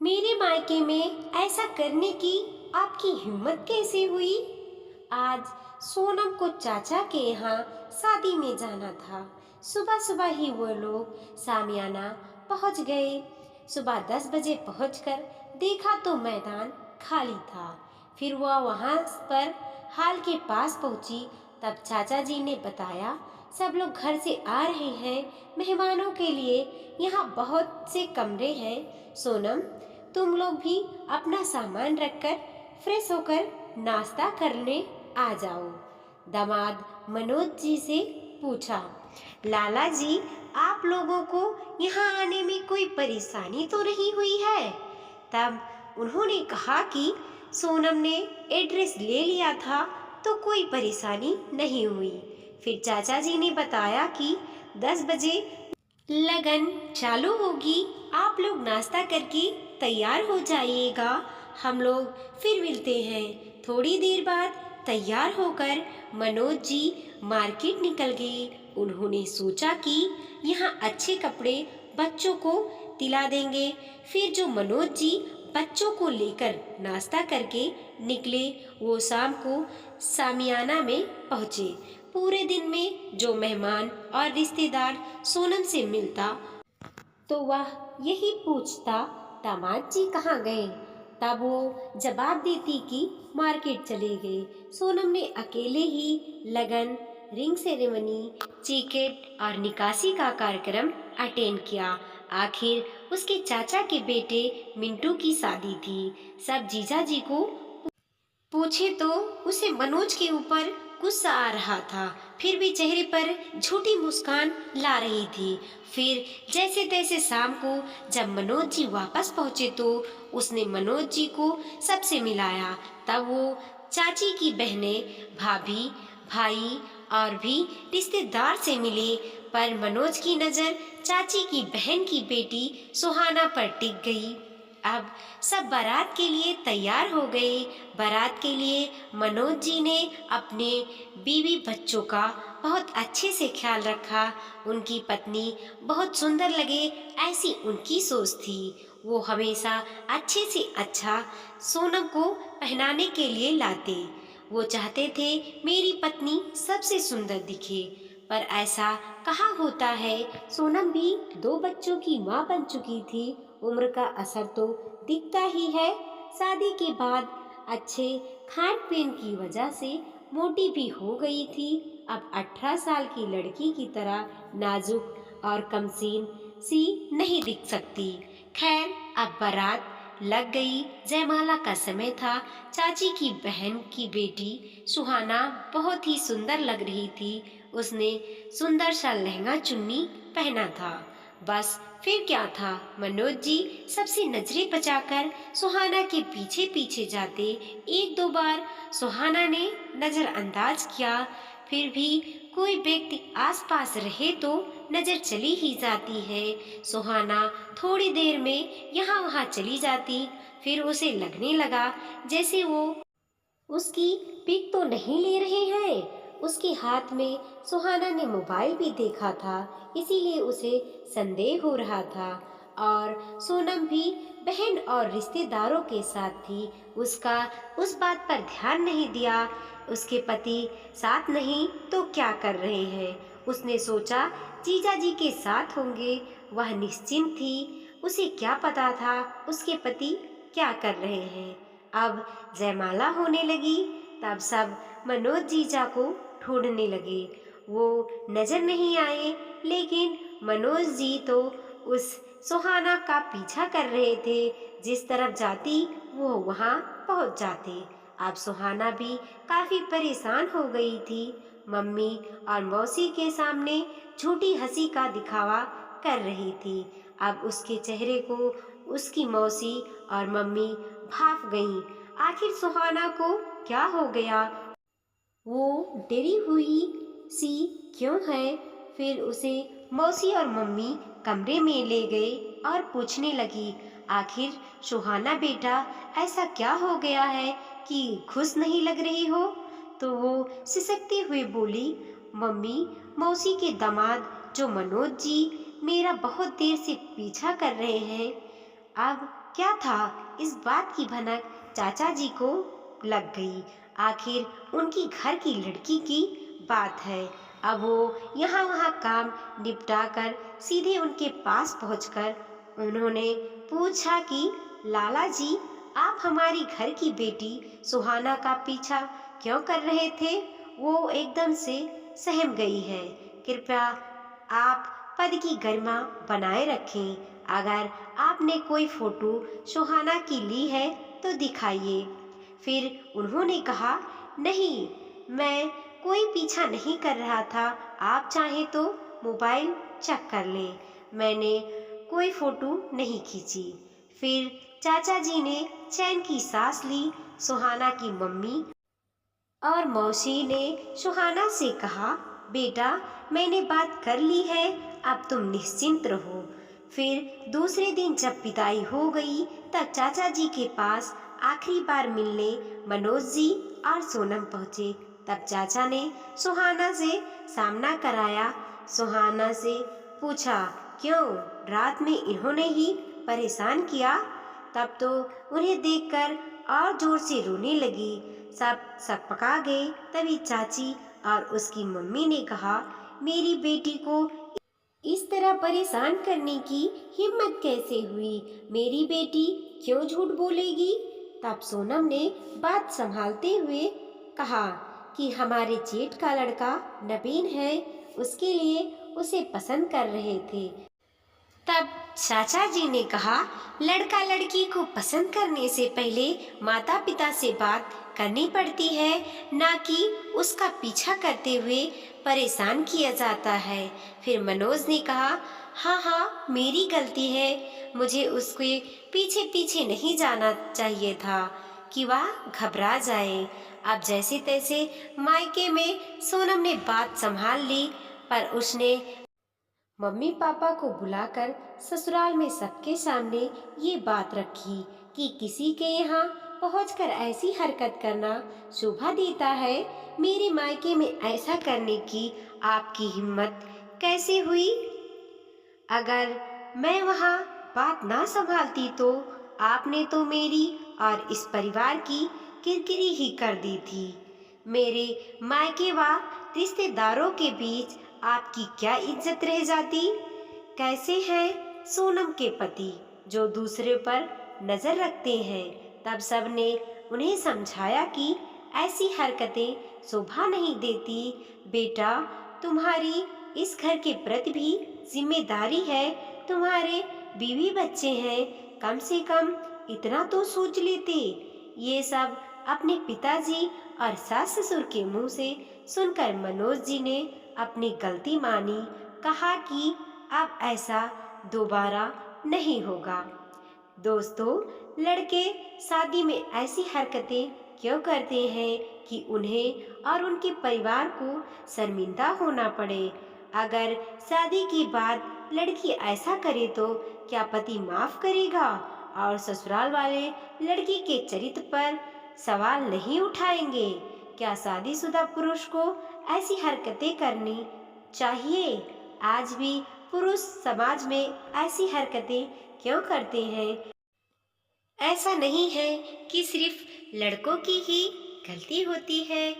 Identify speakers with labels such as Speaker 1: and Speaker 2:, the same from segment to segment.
Speaker 1: मेरे मायके में ऐसा करने की आपकी हिम्मत कैसे हुई? आज सोनम को चाचा के यहाँ शादी में जाना था। सुबह सुबह ही वो लोग सामियाना पहुँच गए। सुबह 10 बजे पहुँचकर देखा तो मैदान खाली था। फिर वह वहाँ पर हाल के पास पहुँची। तब चाचा जी ने बताया, सब लोग घर से आ रहे हैं मेहमानों के लिए, यहाँ बहुत से कमरे हैं। सोनम, तुम लोग भी अपना सामान रखकर फ्रेश होकर नाश्ता करने आ जाओ। दामाद मनोज जी से पूछा, लाला जी, आप लोगों को यहाँ आने में कोई परेशानी तो नहीं हुई है? तब उन्होंने कहा कि सोनम ने एड्रेस ले लिया था तो कोई परेशानी नहीं हुई। फिर चाचा जी ने बताया कि 10 बजे लगन चालू होगी, आप लोग नाश्ता करके तैयार हो जाइएगा, हम लोग फिर मिलते हैं। थोड़ी देर बाद तैयार होकर मनोज जी मार्केट निकल गए। उन्होंने सोचा कि यहाँ अच्छे कपड़े बच्चों को दिला देंगे। फिर जो मनोज जी बच्चों को लेकर नाश्ता करके निकले, वो शाम को सामियाना में पहुँचे। पूरे दिन में जो मेहमान और रिश्तेदार सोनम से मिलता तो वह यही पूछता, दामाद जी कहाँ गए? तब वो जवाब देती कि मार्केट चले गए। सोनम ने अकेले ही लगन, रिंग सेरेमनी, चीकेट और निकासी का कार्यक्रम अटेंड किया। आखिर उसके चाचा के बेटे मिंटू की शादी थी। सब जीजा जी को पूछे तो उसे मनोज के ऊपर गुस्सा आ रहा था, फिर भी चेहरे पर झूठी मुस्कान ला रही थी। फिर जैसे तैसे शाम को जब मनोज जी वापस पहुंचे तो उसने मनोज जी को सबसे मिलाया। तब वो चाची की बहनें, भाभी, भाई और भी रिश्तेदार से मिले, पर मनोज की नज़र चाची की बहन की बेटी सुहाना पर टिक गई। अब सब बारात के लिए तैयार हो गए। बारात के लिए मनोज जी ने अपने बीवी बच्चों का बहुत अच्छे से ख्याल रखा। उनकी पत्नी बहुत सुंदर लगे, ऐसी उनकी सोच थी। वो हमेशा अच्छे से अच्छा सोनम को पहनाने के लिए लाते। वो चाहते थे मेरी पत्नी सबसे सुंदर दिखे, पर ऐसा कहाँ होता है। सोनम भी 2 बच्चों की माँ बन चुकी थी। उम्र का असर तो दिखता ही है। शादी के बाद अच्छे खान पीन की वजह से मोटी भी हो गई थी। अब 18 साल की लड़की की तरह नाजुक और कमसीन सी नहीं दिख सकती। खैर, अब बारात लग गई। जयमाला का समय था। चाची की बहन की बेटी सुहाना बहुत ही सुंदर लग रही थी। उसने सुंदर सा लहंगा चुन्नी पहना था। बस फिर क्या था, मनोज जी सबसे नजरें बचाकर सुहाना के पीछे पीछे जाते। 1-2 बार सुहाना ने नजरअंदाज किया, फिर भी कोई व्यक्ति आसपास रहे तो नजर चली ही जाती है। सुहाना थोड़ी देर में यहाँ वहाँ चली जाती। फिर उसे लगने लगा जैसे वो उसकी पिक तो नहीं ले रहे हैं। उसके हाथ में सुहाना ने मोबाइल भी देखा था, इसीलिए उसे संदेह हो रहा था। और सोनम भी बहन और रिश्तेदारों के साथ थी। उसका उस बात पर ध्यान नहीं दिया। उसके पति साथ नहीं तो क्या कर रहे हैं। उसने सोचा जीजा जी के साथ होंगे। वह निश्चिंत थी। उसे क्या पता था उसके पति क्या कर रहे हैं। अब जयमाला होने लगी। तब सब मनोज जीजा को ढूंढने लगे। वो नजर नहीं आए, लेकिन मनोज जी तो उस सुहाना का पीछा कर रहे थे। जिस तरफ जाती वो वहां पहुंच जाते। अब सुहाना भी काफी परेशान हो गई थी। मम्मी और मौसी के सामने झूठी हंसी का दिखावा कर रही थी। अब उसके चेहरे को उसकी मौसी और मम्मी भाप गईं। आखिर सुहाना को क्या हो गया? वो डरी हुई सी क्यों है? फिर उसे मौसी और मम्मी कमरे में ले गए और पूछने लगी, आखिर सुहाना बेटा, ऐसा क्या हो गया है कि खुश नहीं लग रही हो? तो वो सिसकती हुई बोली, मम्मी, मौसी के दामाद जो मनोज जी मेरा बहुत देर से पीछा कर रहे हैं, अब क्या था, इस बात की भनक चाचा जी को लग गई। आखिर उनकी घर की लड़की की बात है। अब वो यहाँ वहाँ काम निपटा कर सीधे उनके पास पहुँचकर उन्होंने पूछा कि लाला जी, आप हमारी घर की बेटी सुहाना का पीछा क्यों कर रहे थे? वो एकदम से सहम गई है। कृपया आप पद की गरिमा बनाए रखें। अगर आपने कोई फोटो सुहाना की ली है तो दिखाइए। फिर उन्होंने कहा, नहीं, मैं कोई पीछा नहीं कर रहा था। आप चाहें तो मोबाइल चेक कर लें। मैंने कोई फोटो नहीं खींची। फिर चाचा जी ने चैन की सांस ली। सुहाना की मम्मी और मौसी ने सुहाना से कहा, बेटा, मैंने बात कर ली है, अब तुम निश्चिंत रहो। फिर दूसरे दिन जब विदाई हो गई तब चाचा जी के पास आखिरी बार मिलने मनोज जी और सोनम पहुँचे। तब चाचा ने सुहाना से सामना कराया। सुहाना से पूछा, क्यों, रात में इन्होंने ही परेशान किया? तब तो उन्हें देखकर और जोर से रोने लगी। सब सकपका गए। तभी चाची और उसकी मम्मी ने कहा, मेरी बेटी को इस तरह परेशान करने की हिम्मत कैसे हुई? मेरी बेटी क्यों झूठ बोलेगी? तब सोनम ने बात संभालते हुए कहा कि हमारे जेठ का लड़का नवीन है, उसके लिए उसे पसंद कर रहे थे। तब चाचा जी ने कहा, लड़का लड़की को पसंद करने से पहले माता पिता से बात करनी पड़ती है, ना कि उसका पीछा करते हुए परेशान किया जाता है। फिर मनोज ने कहा, हाँ हाँ, मेरी गलती है, मुझे उसके पीछे पीछे नहीं जाना चाहिए था कि वह घबरा जाए। अब जैसे तैसे मायके में सोनम ने बात संभाल ली, पर उसने मम्मी पापा को बुलाकर ससुराल में सबके सामने ये बात रखी कि किसी के यहाँ पहुंचकर ऐसी हरकत करना शोभा देता है। मेरे मायके में ऐसा करने की आपकी हिम्मत कैसे हुई? अगर मैं वहाँ बात ना संभालती तो आपने तो मेरी और इस परिवार की किरकिरी ही कर दी थी। मेरे मायके व रिश्तेदारों के बीच आपकी क्या इज्जत रह जाती? कैसे हैं सोनम के पति जो दूसरे पर नजर रखते हैं? तब सबने उन्हें समझाया कि ऐसी हरकतें शोभा नहीं देती। बेटा, तुम्हारी इस घर के प्रति भी जिम्मेदारी है। तुम्हारे बीवी बच्चे हैं, कम से कम इतना तो सोच लेते। ये सब अपने पिताजी और सास ससुर के मुंह से सुनकर मनोज जी ने अपनी गलती मानी। कहा कि अब ऐसा दोबारा नहीं होगा। दोस्तों, लड़के शादी में ऐसी हरकतें क्यों करते हैं कि उन्हें और उनके परिवार को शर्मिंदा होना पड़े? अगर शादी के बाद लड़की ऐसा करे तो क्या पति माफ करेगा और ससुराल वाले लड़की के चरित्र पर सवाल नहीं उठाएंगे? क्या शादीशुदा पुरुष को ऐसी हरकतें करनी चाहिए? आज भी पुरुष समाज में ऐसी हरकतें क्यों करते हैं? ऐसा नहीं है कि सिर्फ लड़कों की ही गलती होती है,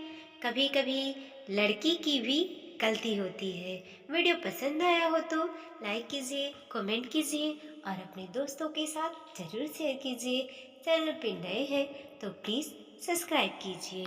Speaker 1: कभी कभी लड़की की भी गलती होती है। वीडियो पसंद आया हो तो लाइक कीजिए, कमेंट कीजिए और अपने दोस्तों के साथ ज़रूर शेयर कीजिए। चैनल पे नए हैं तो प्लीज़ सब्सक्राइब कीजिए।